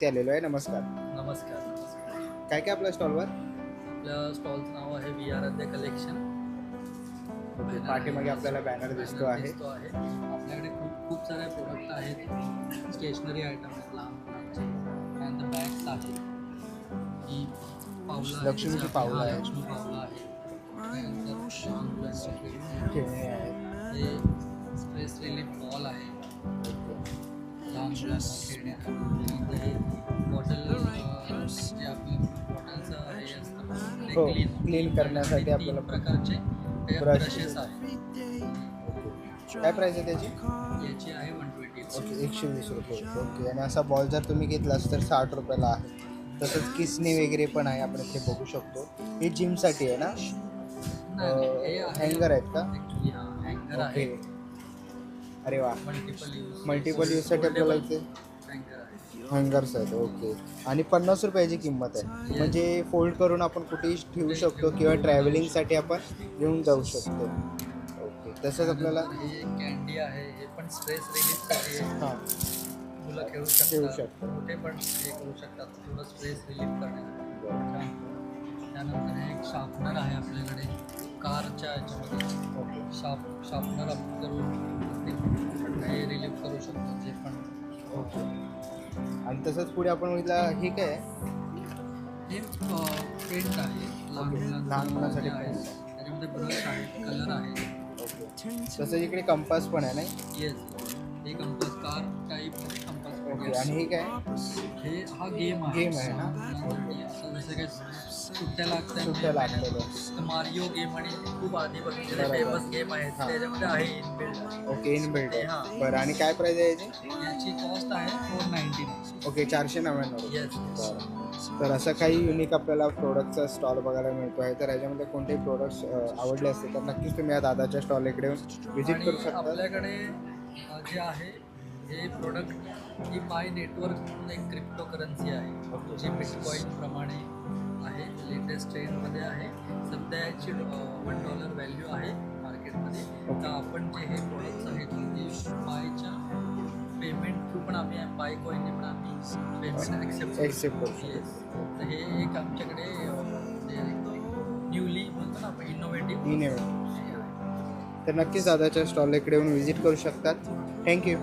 ते आलेलो आहे. नमस्कार. नमस्कार नमस्कार. काय काय आपल्या स्टॉलवर? आपल्या स्टॉलचं नाव आहे वी आराध्य कलेक्शन. पाठीमागे आपल्याला बॅनर दिसतो आहे. आपल्याकडे खूप खूप सारे प्रोडक्ट आहेत. स्टेशनरी आयटम आहेत लहान मुलांचे, त्यानंतर बॅग्स आहेत, ही पावलं आहेत, लक्ष्मीची पावलं आहेत. लक्ष्मी पावलं आहे, त्यानंतर लहान मुलांचे खेळणे आहेत. हे स्ट्रेस रिलीफ बॉल आहे, लहान मुलांना खेळणे आहे. त्यानंतर हे बॉटल जे आपले बॉटलचं हे असतं हो, ते क्लीन करण्यासाठी तीन आपल्याला प्रकारचे ब्रशेस आहेत. काय प्राइस आहे त्याची? याची आहे 120. ओके, 120 रुपये. ओके. आणि असा बॉल जर तुम्ही घेतलास तर 60 रुपयाला आहे. तसंच किसनी वगैरे पण आहे, आपण इथे बघू शकतो. हे जिमसाठी आहे ना? हँगर आहेत का? ॲक्च्युली हा हँगर आहे. ओके. अरे वा, मल्टिपल यूजसाठी आपल्याला इथे हँगर आहे. हँगर्स आहेत. ओके. आणि 50 रुपयाची किंमत आहे. म्हणजे फोल्ड करून आपण कुठेही ठेवू शकतो किंवा ट्रॅव्हलिंगसाठी आपण घेऊन जाऊ शकतो. ओके. तसंच आपल्याला हे कॅन्डी आहे, हे पण स्ट्रेस रिलीफसाठी आहे. हां मुलं खेळू ठेवू शकतात, शकतो. मोठे पण हे करू शकतात थोडं स्ट्रेस रिलीफ करण्यासाठी. त्यानंतर हे एक शार्पनर आहे आपल्याकडे कारच्या याच्यामध्ये. ओके. शार्पनर आपण करून हे रिलीफ करू शकतो जे पण. ओके. आणि तसंच पुढे आपण बघितलं, हे काय आहे? हे पेंट आहे लहान मुलांसाठी आहे. पेंट आहे. त्याच्यामध्ये ब्रश आहे, कलर आहे. ओके. तसंच इकडे कंपास पण आहे नाही? येस, हे compass car type compass. Okay. आणि हे काय? हे हा गेम आहे. गेम आहे ना? मुलांसाठी असं जसं काय सुट्ट्या सुट्ट्या लागलेल्या. तर मारिओ गेम आणि खूप आधी बघितलेले बरोबर. फेमस गेम आहेत, हां. त्याच्यामध्ये आहे इनबिल्ड. ओके. इनबिल्ड आहे. हां. बरं. आणि काय प्राइस आहे याची? याची कॉस्ट आहे 499. ओके. 499. येस. बरं. तर असं काही युनिक आपल्याला प्रोडक्टचा स्टॉल बघायला मिळतो आहे. तर याच्यामध्ये कोणतेही प्रोडक्ट्स आवडले असतील तर नक्कीच तुम्ही या दादाच्या स्टॉल इकडे येऊन व्हिजिट करू आणि शकता. आपल्याकडे जे आहे हे प्रोडक्ट ही माय नेटवर्क म्हणून एक क्रिप्टो करन्सी आहे, जी बिटकॉईन प्रमाणे आहे. लेटेस्ट ट्रेंडमध्ये आहे. सध्या याची $1 व्हॅल्यू आहे मार्केटमध्ये. तर आपण जे हे प्रोडक्ट्स आहेत ते बायच्या पेमेंट थ्रू पण आम्ही बाय कॉईनने पण आम्ही पेमेंट एक्सेप्ट करू शकतो. येस. तर हे एक आमच्याकडे न्यूली बोलतो ना आपण इनोव्हेटिव्ह तर नक्कीच दादाच्या स्टॉल इकडे येऊन व्हिजिट करू शकतात. थँक्यू.